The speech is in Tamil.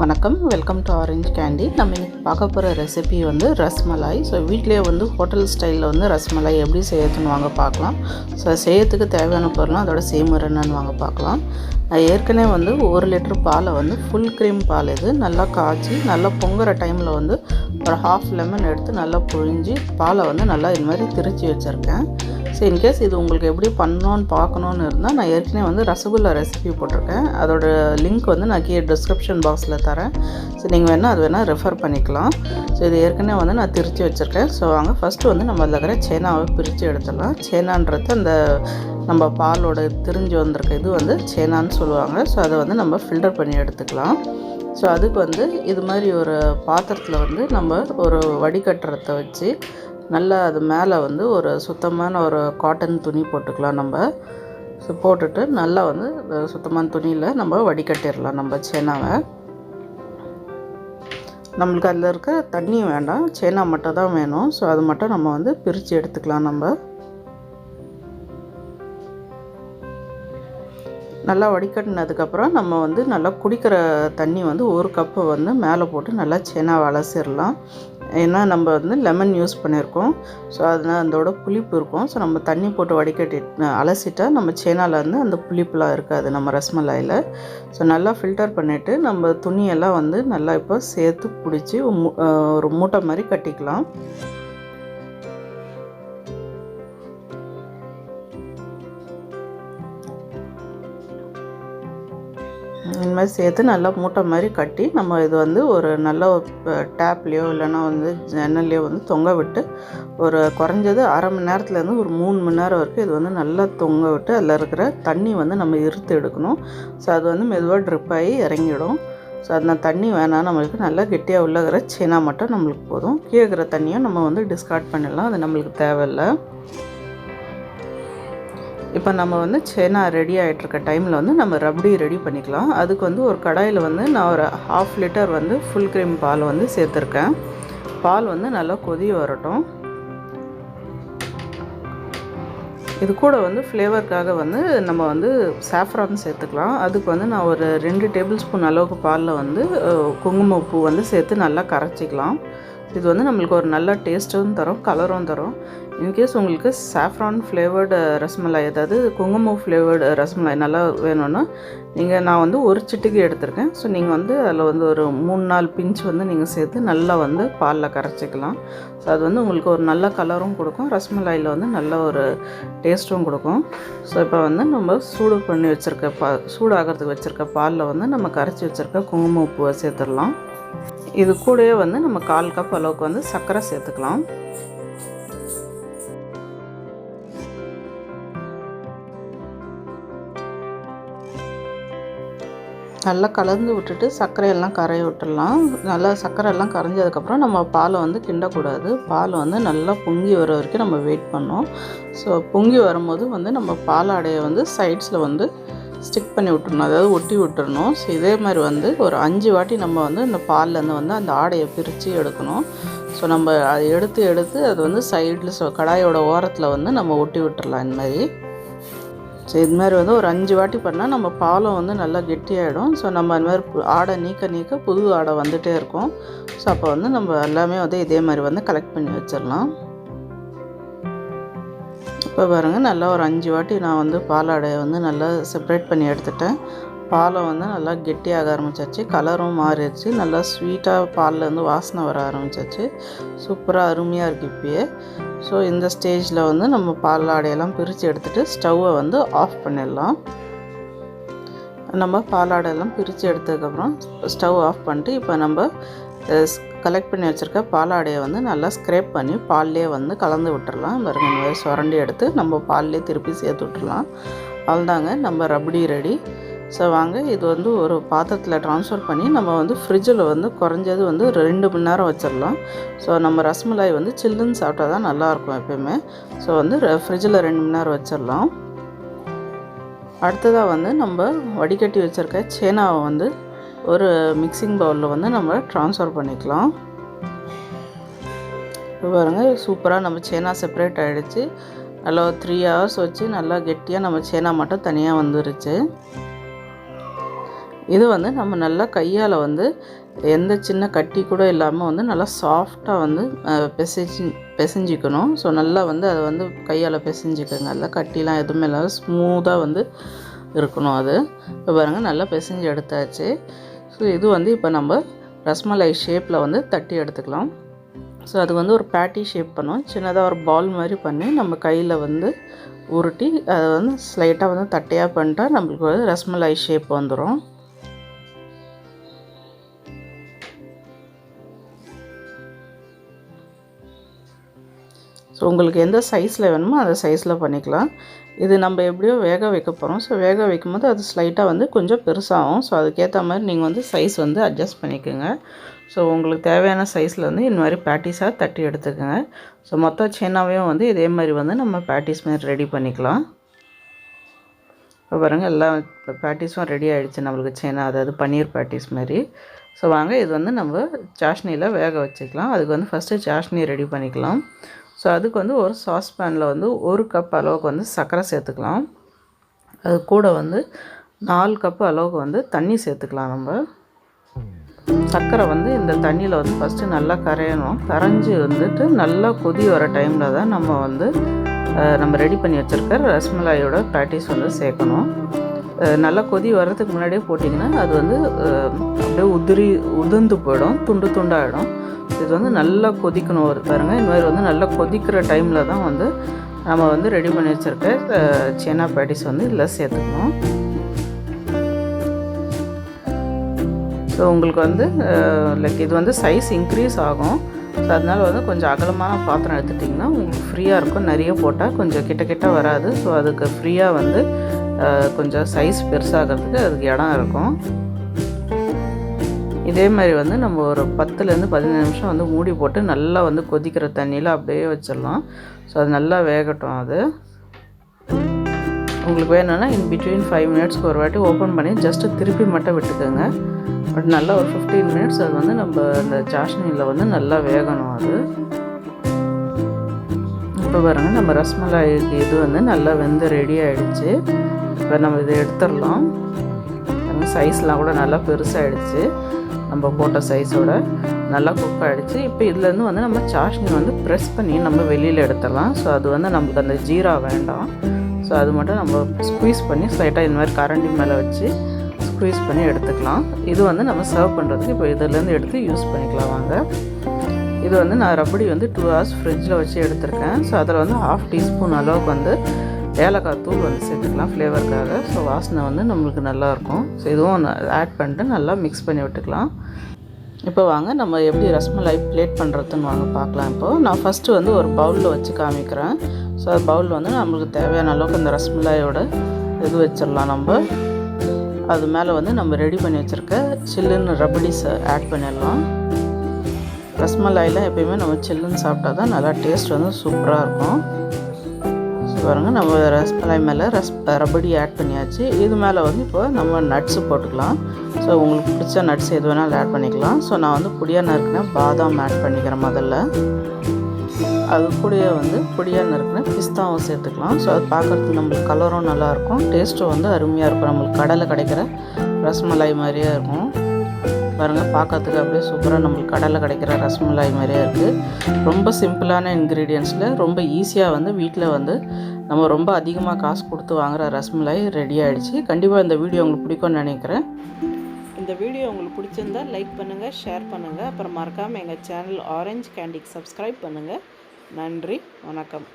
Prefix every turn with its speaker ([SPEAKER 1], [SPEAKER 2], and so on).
[SPEAKER 1] வணக்கம், வெல்கம் டு ஆரஞ்ச் கேண்டி. நம்ம இன்றைக்கி பார்க்க போகிற ரெசிபி வந்து ரசமலாய். ஸோ வீட்டிலே வந்து ஹோட்டல் ஸ்டைலில் வந்து ரசமலாய் எப்படி செய்யறதுன்னு வாங்க பார்க்கலாம். ஸோ செய்யறதுக்கு தேவையான பொருள்லாம் அதோட செய்முறை என்னன்னு வாங்க பார்க்கலாம். நான் ஏற்கனவே வந்து 1 லிட்டர் பாலை வந்து ஃபுல் க்ரீம் பால் இது நல்லா காய்ச்சி நல்லா பொங்குற டைமில் வந்து ஒரு ½ லெமன் எடுத்து நல்லா புழிஞ்சி பாலை வந்து நல்லா இது மாதிரி திரிச்சு வச்சுருக்கேன். ஸோ இன்கேஸ் இது உங்களுக்கு எப்படி பண்ணணும்னு பார்க்கணுன்னு இருந்தால் நான் ஏற்கனவே வந்து ரசகுல்லா ரெசிபி போட்டிருக்கேன். அதோட லிங்க் வந்து நான் கீழே டிஸ்கிரிப்ஷன் பாக்ஸில் தரேன். ஸோ நீங்கள் வேணால் அது வேணால் ரெஃபர் பண்ணிக்கலாம். ஸோ இது ஏற்கனவே வந்து நான் திரிச்சு வச்சுருக்கேன். ஸோ வாங்க ஃபஸ்ட்டு வந்து நம்ம அதில் இருக்கிற சேனாவை பிரித்து எடுத்துடலாம். சேனான்றது அந்த நம்ம பாலோட திரிஞ்சு வந்திருக்க இது வந்து சேனான்னு சொல்லுவாங்க. ஸோ அதை வந்து நம்ம ஃபில்டர் பண்ணி எடுத்துக்கலாம். ஸோ அதுக்கு வந்து இது மாதிரி ஒரு பாத்திரத்தில் வந்து நம்ம ஒரு வடிகட்டுறதை வச்சு நல்லா அது மேலே வந்து ஒரு சுத்தமான ஒரு காட்டன் துணி போட்டுக்கலாம் நம்ம. ஸோ போட்டுட்டு நல்லா வந்து சுத்தமான துணியில் நம்ம வடிகட்டிடலாம் நம்ம சேனாவை. நம்மளுக்கு அதில் இருக்க தண்ணி வேண்டாம், சேனா மட்டும் தான் வேணும். ஸோ அது மட்டும் நம்ம வந்து பிரித்து எடுத்துக்கலாம். நம்ம நல்லா வடிகட்டினதுக்கப்புறம் நம்ம வந்து நல்லா குடிக்கிற தண்ணி வந்து 1 கப்பு வந்து மேலே போட்டு நல்லா சேனாவை அலசிடலாம். ஏன்னா நம்ம வந்து லெமன் யூஸ் பண்ணியிருக்கோம். ஸோ அதனால் அதோட புளிப்பு இருக்கும். ஸோ நம்ம தண்ணி போட்டு வடிகட்டி அலசிட்டா நம்ம சேனாவில் வந்து அந்த புளிப்புலாம் இருக்காது நம்ம ரசமலாயில். ஸோ நல்லா ஃபில்டர் பண்ணிவிட்டு நம்ம துணியெல்லாம் வந்து நல்லா இப்போ சேர்த்து பிடிச்சி ஒரு மூட்டை மாதிரி கட்டிக்கலாம். இந்த மாதிரி சேர்த்து நல்லா மூட்டை மாதிரி கட்டி நம்ம இது வந்து ஒரு நல்ல டேப்லேயோ இல்லைன்னா வந்து ஜன்னல்லையோ வந்து தொங்க விட்டு ஒரு குறைஞ்சது அரை மணி நேரத்துலேருந்து ஒரு 3 மணி நேரம் வரைக்கும் இது வந்து நல்லா தொங்க விட்டு அதில் இருக்கிற தண்ணி வந்து நம்ம இறுத்து எடுக்கணும். ஸோ அது வந்து மெதுவாக ட்ரிப் ஆகி இறங்கிடும். ஸோ அந்த தண்ணி வேணாம், நம்மளுக்கு நல்லா கெட்டியாக உள்ளகிற சேனா மட்டும் நம்மளுக்கு போதும். கீழே இருக்கிற தண்ணியும் நம்ம வந்து டிஸ்கார்ட் பண்ணிடலாம், அது நம்மளுக்கு தேவையில்லை. இப்போ நம்ம வந்து சேனா ரெடி ஆகிட்டுருக்க டைமில் வந்து நம்ம ரப்டி ரெடி பண்ணிக்கலாம். அதுக்கு வந்து ஒரு கடாயில் வந்து நான் ஒரு ½ லிட்டர் வந்து ஃபுல் க்ரீம் பால் வந்து சேர்த்துருக்கேன். பால் வந்து நல்லா கொதி வரட்டும். இது கூட வந்து ஃப்ளேவருக்காக வந்து நம்ம வந்து சாஃப்ரான் சேர்த்துக்கலாம். அதுக்கு வந்து நான் ஒரு 2 டேபிள் ஸ்பூன் அளவுக்கு பாலில் வந்து குங்குமப்பூ வந்து சேர்த்து நல்லா கரைச்சிக்கலாம். இது வந்து நம்மளுக்கு ஒரு நல்ல டேஸ்ட்டும் தரும், கலரும் தரும். இன்கேஸ் உங்களுக்கு சாஃப்ரான் ஃப்ளேவர்டு ரசமலாய், அதாவது குங்குமம் ஃப்ளேவர்டு ரசமலாய் நல்லா வேணும்னா நான் வந்து ஒரு சிட்டிகை எடுத்திருக்கேன். ஸோ நீங்கள் வந்து அதில் வந்து ஒரு 3-4 பிஞ்ச் வந்து நீங்கள் சேர்த்து நல்லா வந்து பாலில் கரைச்சிக்கலாம். ஸோ அது வந்து உங்களுக்கு ஒரு நல்ல கலரும் கொடுக்கும், ரசமலாயில் வந்து நல்ல ஒரு டேஸ்ட்டும் கொடுக்கும். ஸோ இப்போ வந்து நம்ம சூடு பண்ணி வச்சுருக்க சூடாகிறதுக்கு வச்சுருக்க பாலில் வந்து நம்ம கரைச்சி வச்சுருக்க குங்குமப்பூவை சேர்த்துடலாம். இது கூடவே வந்து நம்ம 1/4 கப் அளவுக்கு வந்து சர்க்கரை சேர்த்துக்கலாம். நல்லா கலந்து விட்டுட்டு சர்க்கரையெல்லாம் கரைய விட்டுடலாம். நல்லா சர்க்கரையெல்லாம் கரைஞ்சதுக்கப்புறம் நம்ம பாலை வந்து கிண்டக்கூடாது. பால் வந்து நல்லா பொங்கி வர வரைக்கும் நம்ம வெயிட் பண்ணோம். ஸோ பொங்கி வரும்போது வந்து நம்ம பாலாடையை வந்து சைட்ஸில் வந்து ஸ்டிக் பண்ணி விட்டுறணும், அதாவது ஒட்டி விட்டுறணும். ஸோ இதே மாதிரி வந்து ஒரு 5 வாட்டி நம்ம வந்து இந்த பால்லேருந்து வந்து அந்த ஆடையை பிரித்து எடுக்கணும். ஸோ நம்ம அதை எடுத்து அது வந்து சைடில் கடாயோட ஓரத்தில் வந்து நம்ம ஒட்டி விட்டுறலாம் இந்த மாதிரி. ஸோ இது மாதிரி வந்து ஒரு 5 வாட்டி பண்ணால் நம்ம பாலும் வந்து நல்லா கெட்டியாகிடும். ஸோ நம்ம அந்த மாதிரி ஆடை நீக்க புது ஆடை வந்துகிட்டே இருக்கும். ஸோ அப்போ வந்து நம்ம எல்லாமே வந்து இதே மாதிரி வந்து கலெக்ட் பண்ணி வச்சிடலாம். இப்போ பாருங்கள், நல்லா ஒரு 5 வாட்டி நான் வந்து பாலாடையை வந்து நல்லா செப்ரேட் பண்ணி எடுத்துட்டேன். பாலை வந்து நல்லா கெட்டியாக ஆரம்பிச்சாச்சு, கலரும் மாறிடுச்சு, நல்லா ஸ்வீட்டாக பாலில் வந்து வாசனை வர ஆரம்பிச்சாச்சு. சூப்பராக அருமையாக இருக்குது இப்போயே. ஸோ இந்த ஸ்டேஜில் வந்து நம்ம பாலாடையெல்லாம் பிரித்து எடுத்துகிட்டு ஸ்டவ்வை வந்து ஆஃப் பண்ணிடலாம். நம்ம பாலாடையெல்லாம் பிரித்து எடுத்ததுக்கப்புறம் ஸ்டவ் ஆஃப் பண்ணிட்டு இப்போ நம்ம கலெக்ட் பண்ணி வச்சுருக்க பாலாடையை வந்து நல்லா ஸ்க்ரேப் பண்ணி பால்லே வந்து கலந்து விட்டுறலாம். பாருங்க, சுரண்டி எடுத்து நம்ம பால்லே திருப்பி சேர்த்து விட்டுறலாம். அவ்வளோதாங்க, நம்ம ரப்டி ரெடி. ஸோ வாங்க இது வந்து ஒரு பாத்திரத்தில் ட்ரான்ஸ்ஃபர் பண்ணி நம்ம வந்து ஃப்ரிட்ஜில் வந்து குறைஞ்சது வந்து 2 மணி நேரம் வச்சிடலாம். ஸோ நம்ம ரசமலாய் வந்து சில்லுன்னு சாப்பிட்டா தான் நல்லாயிருக்கும் எப்போயுமே. ஸோ வந்து ஃப்ரிட்ஜில் 2 மணி நேரம் வச்சிடலாம். அடுத்ததாக வந்து நம்ம வடிகட்டி வச்சுருக்க சேனாவை வந்து ஒரு மிக்சிங் பவுலில் வந்து நம்ம ட்ரான்ஸ்ஃபர் பண்ணிக்கலாம். இப்போ பாருங்கள், சூப்பராக நம்ம சேனா செப்பரேட் ஆகிடுச்சு. நல்லா 3 ஹவர்ஸ் வச்சு நல்லா கெட்டியாக நம்ம சேனா மட்டும் தனியாக வந்துருச்சு. இது வந்து நம்ம நல்லா கையால் வந்து எந்த சின்ன கட்டி கூட இல்லாமல் வந்து நல்லா சாஃப்டாக வந்து பிசைஞ்சிக்கணும். ஸோ நல்லா வந்து அதை வந்து கையால் பிசைஞ்சிக்கோங்க. நல்லா கட்டிலாம் எதுவுமே இல்லாத ஸ்மூத்தாக வந்து இருக்கணும் அது. இப்போ பாருங்கள் நல்லா பிசைஞ்சு எடுத்தாச்சு. ஸோ இது வந்து இப்போ நம்ம ரசமலை ஷேப்பில் வந்து தட்டி எடுத்துக்கலாம். ஸோ அது வந்து ஒரு பேட்டி ஷேப் பண்ணும். சின்னதாக ஒரு பால் மாதிரி பண்ணி நம்ம கையில் வந்து உருட்டி அதை வந்து ஸ்லைட்டாக வந்து தட்டையாக பண்ணிட்டா நம்மளுக்கு வந்து ரசமலை ஷேப் வந்துடும். ஸோ உங்களுக்கு எந்த சைஸில் வேணுமோ அந்த சைஸில் பண்ணிக்கலாம். இது நம்ம எப்படியோ வேக வைக்க போகிறோம். ஸோ வேக வைக்கும்போது அது ஸ்லைட்டாக வந்து கொஞ்சம் பெருசாகும். ஸோ அதுக்கேற்ற மாதிரி நீங்கள் வந்து சைஸ் வந்து அட்ஜஸ்ட் பண்ணிக்கோங்க. ஸோ உங்களுக்கு தேவையான சைஸில் வந்து இந்த மாதிரி பேட்டிஸாக தட்டி எடுத்துக்கோங்க. ஸோ மொத்த சீனாவையும் வந்து இதே மாதிரி வந்து நம்ம பேட்டிஸ் மாதிரி ரெடி பண்ணிக்கலாம். இப்போ பாருங்கள் எல்லா பேட்டிஸும் ரெடி ஆகிடுச்சு நம்மளுக்கு சீனா, அதாவது பன்னீர் பேட்டிஸ் மாதிரி. ஸோ வாங்க இது வந்து நம்ம சாஷ்னியில் வேக வச்சுக்கலாம். அதுக்கு வந்து ஃபஸ்ட்டு சாஷ்னி ரெடி பண்ணிக்கலாம். ஸோ அதுக்கு வந்து ஒரு சாஸ்பேனில் வந்து 1 கப் அளவுக்கு வந்து சர்க்கரை சேர்த்துக்கலாம். அது கூட வந்து 4 கப்பு அளவுக்கு வந்து தண்ணி சேர்த்துக்கலாம். நம்ம சர்க்கரை வந்து இந்த தண்ணியில் வந்து ஃபஸ்ட்டு நல்லா கரையணும். கரைஞ்சி வந்துட்டு நல்லா கொதி வர டைமில் தான் நம்ம வந்து நம்ம ரெடி பண்ணி வச்சுருக்க ரசமலாயோட பேட்டிஸ் வந்து சேர்க்கணும். நல்லா கொதி வர்றதுக்கு முன்னாடியே போட்டிங்கன்னா அது வந்து அப்படியே உதிர்ந்து போயிடும், துண்டு துண்டாகிடும். இது வந்து நல்லா கொதிக்கணும். ஒரு பாருங்கள் இந்த மாதிரி வந்து நல்லா கொதிக்கிற டைமில் தான் வந்து நம்ம வந்து ரெடி பண்ணி வச்சுருக்க சீனா பேட்டிஸ் வந்து இதில் சேர்த்துக்கணும். ஸோ உங்களுக்கு வந்து லைக் இது வந்து சைஸ் இன்க்ரீஸ் ஆகும். ஸோ அதனால் வந்து கொஞ்சம் அகலமான பாத்திரம் எடுத்துட்டிங்கன்னா உங்களுக்கு ஃப்ரீயாக இருக்கும். நிறைய போட்டால் கொஞ்சம் கிட்ட வராது. ஸோ அதுக்கு ஃப்ரீயாக வந்து கொஞ்சம் சைஸ் பெருசாகிறதுக்கு அதுக்கு இடம் இருக்கும். இதே மாதிரி வந்து நம்ம ஒரு 10லேருந்து 15 நிமிஷம் வந்து மூடி போட்டு நல்லா வந்து கொதிக்கிற தண்ணியில் அப்படியே வச்சிடலாம். ஸோ அது நல்லா வேகட்டும். அது உங்களுக்கு வேணும்னா இன் பிட்வீன் 5 மினிட்ஸ்க்கு ஒரு வாட்டி ஓப்பன் பண்ணி ஜஸ்ட்டு திருப்பி மட்டும் விட்டுக்கோங்க. பட் நல்லா ஒரு 15 மினிட்ஸ் அது வந்து நம்ம அந்த சாஷ்னியில் வந்து நல்லா வேகணும். அது இப்போ பாருங்கள் நம்ம ரசமலாய்க்கு இது வந்து நல்லா வெந்து ரெடி ஆகிடுச்சு. இப்போ நம்ம இதை எடுத்துடலாம். சைஸ்லாம் கூட நல்லா பெருசாகிடுச்சு. நம்ம போட்ட சைஸோட நல்லா குக் ஆகிடுச்சு. இப்போ இதுலேருந்து வந்து நம்ம சாஷ்னி வந்து ப்ரெஸ் பண்ணி நம்ம வெளியில் எடுத்துடலாம். ஸோ அது வந்து நம்மளுக்கு அந்த ஜீரா வேண்டாம். ஸோ அது மட்டும் நம்ம ஸ்குவீஸ் பண்ணி ஸ்லைட்டாக இந்த மாதிரி கரண்டி மேலே வச்சு ஸ்குவீஸ் பண்ணி எடுத்துக்கலாம். இது வந்து நம்ம சர்வ் பண்ணுறதுக்கு இப்போ இதிலேருந்து எடுத்து யூஸ் பண்ணிக்கலாம். வாங்க இது வந்து நான் ரப்படி வந்து 2 hours ஃப்ரிட்ஜில் வச்சு எடுத்திருக்கேன். ஸோ அதில் வந்து 1/2 டீஸ்பூன் அளவுக்கு வந்து ஏலக்காய் தூள் வந்து சேர்த்துக்கலாம் ஃப்ளேவருக்காக. ஸோ வாசனை வந்து நம்மளுக்கு நல்லாயிருக்கும். ஸோ இதுவும் ஆட் பண்ணிட்டு நல்லா மிக்ஸ் பண்ணி விட்டுக்கலாம். இப்போ வாங்க நம்ம எப்படி ரசமலாய் பிளேட் பண்ணுறதுன்னு வாங்க பார்க்கலாம். இப்போது நான் ஃபஸ்ட்டு வந்து ஒரு பவுலில் வச்சு காமிக்கிறேன். ஸோ பவுலில் வந்து நம்மளுக்கு தேவையான அளவுக்கு இந்த ரசமலாயோட இது வச்சிடலாம். நம்ம அது மேலே வந்து நம்ம ரெடி பண்ணி வச்சுருக்க சில்லுன்னு ரபடிஸ் ஆட் பண்ணிடலாம். ரசமலாயில் எப்பயுமே நம்ம சில்லுன்னு சாப்பிட்டா தான் நல்லா டேஸ்ட் வந்து சூப்பராக இருக்கும். பாருங்கள் நம்ம ரசமலாய் மேலே ரபடி ஆட் பண்ணியாச்சு. இது மேலே வந்து இப்போ நம்ம நட்ஸு போட்டுக்கலாம். ஸோ உங்களுக்கு பிடிச்ச நட்ஸ் எது வேணாலும் ஆட் பண்ணிக்கலாம். ஸோ நான் வந்து பொடியாக நறுக்கின பாதாம் ஆட் பண்ணிக்கிறேன் முதல்ல. அது கூடயே வந்து பொடியாக நறுக்கின பிஸ்தாவும் சேர்த்துக்கலாம். ஸோ அது பார்க்குறதுக்கு நம்மளுக்கு கலரும் நல்லாயிருக்கும், டேஸ்ட்டும் வந்து அருமையாக இருக்கும். நம்மளுக்கு கடையில் கிடைக்கிற ரசமலாய் மாதிரியே இருக்கும். பாருங்கள் பார்க்கறதுக்கு அப்படியே சூப்பராக நம்மளுக்கு கடையில் கிடைக்கிற ரசமலாய் மாதிரியே இருக்குது. ரொம்ப சிம்பிளான இன்க்ரீடியன்ஸில் ரொம்ப ஈஸியாக வந்து வீட்டில் வந்து நம்ம ரொம்ப அதிகமாக காசு கொடுத்து வாங்குகிற ரசமலாய் ரெடி ஆகிடுச்சு. கண்டிப்பாக இந்த வீடியோ உங்களுக்கு பிடிக்கும்னு நினைக்கிறேன். இந்த வீடியோ உங்களுக்கு பிடிச்சிருந்தால் லைக் பண்ணுங்கள், ஷேர் பண்ணுங்கள். அப்புறம் மறக்காமல் எங்கள் சேனல் ஆரஞ்ச் கேண்டிக்கு சப்ஸ்கிரைப் பண்ணுங்கள். நன்றி, வணக்கம்.